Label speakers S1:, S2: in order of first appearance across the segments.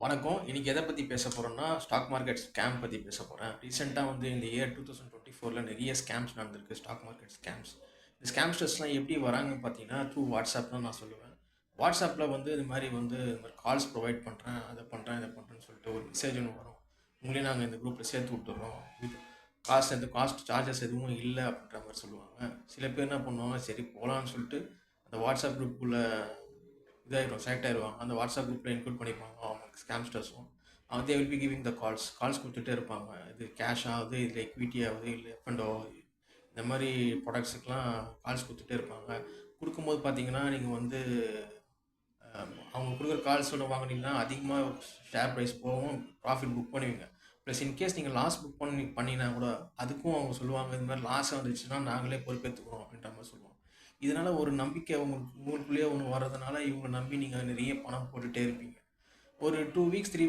S1: வணக்கம். இன்னைக்கு எத பத்தி பேச போறோம்னா, ஸ்டாக் மார்க்கெட் ஸ்கேம் பத்தி பேச போறேன். ரீசென்ட்டா வந்து இந்த இயர் 2024ல நெறைய ஸ்கேம்ஸ் நடந்திருக்கு. Stock market scams. இந்த ஸ்கேம்ஸ்டர்ஸ்லாம் எப்படி வராங்கன்னு பார்த்தீங்கன்னா, த்ரூ வாட்ஸ்அப் தான் நான் சொல்லுவேன். வாட்ஸ்அப்ல வந்து இது மாரி கால்ஸ் ப்ரொவைட் பண்றேன், அத பண்றேன், இத பண்றேன்னு சொல்லிட்டு ஒரு மெசேஜ் ஒண்ணு வரும். உங்களையும் நாங்க இந்த குரூப்ல சேர்த்து விட்டுர்றோம். காஸ்ட் சார்ஜஸ் எதுவும் இல்ல அப்படின்ற மாரி சொல்லுவாங்க. சில பேர் என்ன பண்ணுவாங்க, சரி போலான்னு சொல்லிட்டு அந்த வாட்ஸ்அப் குரூப்புக்குள்ள இதாயிரும் செலக்ட் ஆயிருவாங்க. அந்த வாட்ஸ்அப் குரூப்பில் இன்க்ளூட் பண்ணிப்பாங்க அவங்க ஸ்கேம்ஸ்டர்ஸும். They will be giving the calls கொடுத்துட்டே இருப்பாங்க. இது கேஷ் ஆகுது, இல்லை எக்விட்டி ஆகுது, இல்லை எஃப்என்டோ ஆகுது. இந்த மாதிரி ப்ராடக்ட்ஸுக்கெலாம் கால்ஸ் கொடுத்துட்டே இருப்பாங்க. கொடுக்கும்போது பார்த்தீங்கன்னா நீங்கள் வந்து அவங்க கொடுக்குற கால்ஸோட வாங்கினீங்கன்னா அதிகமாக ஷேர் ப்ரைஸ் போகும், ப்ராஃபிட் புக் பண்ணுவீங்க. ப்ளஸ் இன்கேஸ் நீங்கள் லாஸ் புக் பண்ணினா கூட அதுக்கும் அவங்க சொல்லுவாங்க, இந்த மாதிரி லாஸ் வந்துச்சுன்னா நாங்களே பொறுப்பேற்றுக்கிறோம் அப்படின்ற மாதிரி சொல்லுவாங்க. இதனால் ஒரு நம்பிக்கை உங்களுக்குள்ளேயே ஒன்று வர்றதுனால இவங்க நம்பி நீங்கள் நிறைய பணம் போட்டுகிட்டே இருப்பீங்க. ஒரு 2 வீக்ஸ் 3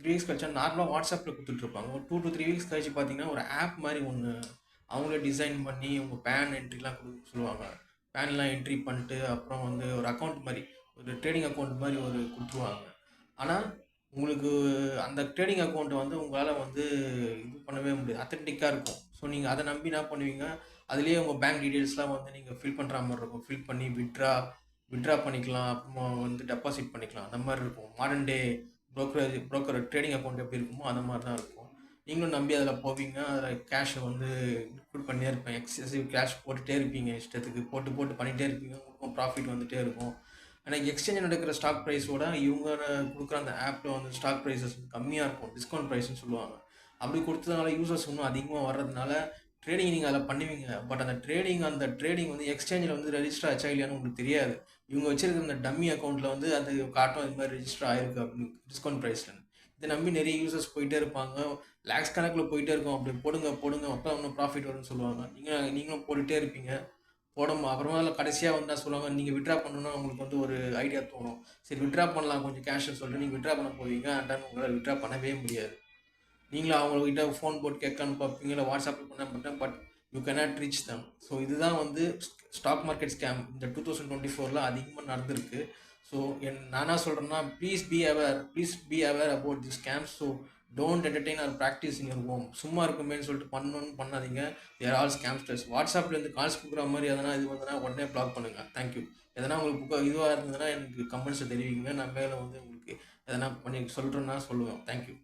S1: வீக்ஸ் கழிச்சா நார்மலாக வாட்ஸ்அப்பில் கொடுத்துட்ருப்பாங்க. ஒரு 2 to 3 வீக்ஸ் கழிச்சு பார்த்தீங்கன்னா ஒரு ஆப் மாதிரி ஒன்று அவங்களே டிசைன் பண்ணி உங்கள் பேன் என்ட்ரிலாம் கொடுக்க சொல்லுவாங்க. பேன்லாம் என்ட்ரி பண்ணிட்டு அப்புறம் வந்து ஒரு அக்கௌண்ட் மாதிரி, ஒரு ட்ரேடிங் அக்கௌண்ட் மாதிரி ஒரு கொடுத்துருவாங்க. ஆனால் உங்களுக்கு அந்த ட்ரேடிங் அக்கௌண்ட்டை வந்து உங்களால் வந்து இது பண்ணவே முடியாது, அத்தன்டிக்காக இருக்கும். ஸோ நீங்கள் அதை நம்பி என்ன பண்ணுவீங்க, அதுலேயே உங்கள் பேங்க் டீட்டெயில்ஸ்லாம் வந்து நீங்கள் ஃபில் பண்ணுற மாதிரி இருக்கும். ஃபில் பண்ணி வித்ட்ரா பண்ணிக்கலாம், அப்புறமா வந்து டெபாசிட் பண்ணிக்கலாம். அந்த மாதிரி இருக்கும். Modern day broker trading account எப்படி இருக்குமோ அந்த மாதிரி தான் இருக்கும். நீங்களும் நம்பி அதில் போவீங்க. அதில் கேஷை வந்து இன்க்ளூட் பண்ணிட்டே இருப்பேன். எக்ஸசிவ் கேஷ் போட்டுகிட்டே இருப்பீங்க, இஷ்டத்துக்கு போட்டு போட்டு பண்ணிகிட்டே இருப்பீங்க. உங்களுக்கும் ப்ராஃபிட் வந்துகிட்டே இருக்கும். ஆனால் எக்ஸ்சேஞ்ச் நடக்கிற ஸ்டாக் ப்ரைஸோட இவங்க கொடுக்குற அந்த ஆப்பில் வந்து ஸ்டாக் ப்ரைஸஸ் கம்மியாக இருக்கும், டிஸ்கவுண்ட் ப்ரைஸ்னு சொல்லுவாங்க. அப்படி கொடுத்ததுனால யூசர்ஸ் இன்னும் அதிகமாக வர்றதுனால ட்ரேடிங் நீங்கள் அதில் பண்ணுவீங்க. பட் அந்த ட்ரேடிங் வந்து எக்ஸ்சேஞ்சில் வந்து ரெஜிஸ்டர் ஆச்சா இல்லையான்னு உங்களுக்கு தெரியாது. இவங்க வச்சிருக்கிற அந்த டம்மி அக்கௌண்ட்டில் வந்து அது காட்டும், இது மாதிரி ரெஜிஸ்டர் ஆயிருக்கு அப்படின்னு டிஸ்கவுண்ட் ப்ரைஸில். இதை நம்பி நிறைய யூசர்ஸ் போயிட்டே இருப்பாங்க. லேக்ஸ் கணக்கில் போயிட்டே இருக்கும். அப்படி போடுங்க போடுங்க அப்போ இன்னும் ப்ராஃபிட் வரும்னு சொல்லுவாங்க. நீங்களும் போட்டுகிட்டே இருப்பீங்க. அப்புறமா அதில் கடைசியாக வந்து என்ன சொல்லுவாங்க, நீங்கள் விட்ரா பண்ணணும்னா உங்களுக்கு வந்து ஒரு ஐடியா தோணும். சரி விட்ரா பண்ணலாம் கொஞ்சம் கேஷ்னு சொல்லிட்டு நீங்கள் விட்ரா பண்ண போவீங்க. அண்ட் உங்களால் விட்ரா பண்ணவே முடியாது. நீங்களும் அவங்கக்கிட்ட ஃபோன் போட்டு கேட்கலான்னு பார்ப்பீங்க, இல்லை வாட்ஸ்அப்பில் பண்ண மாட்டேன், but you cannot reach them. So இதுதான் வந்து ஸ்டாக் மார்க்கெட் ஸ்கேம் இந்த 2024ல் அதிகமாக நடந்திருக்கு. ஸோ நானா சொல்கிறேன்னா, please be aware about the scams. So don't entertain or practice in your home. சும்மா இருக்குமேன்னு சொல்லிட்டு பண்ணாதீங்க. They're all scamsters. வாட்ஸ்அப்லேருந்து கால்ஸ் கொடுக்குற மாதிரி எதனா இது வந்ததுன்னா உடனே பிளாக் பண்ணுங்கள். தேங்க்யூ. எதனா உங்களுக்கு இதுவாக இருந்ததுன்னா எனக்கு கமெண்ட்ஸை தெரிவிங்க. நான் மேலே வந்து உங்களுக்கு எதனா பண்ணி சொல்கிறேன்னா சொல்லுவேன். தேங்க்யூ.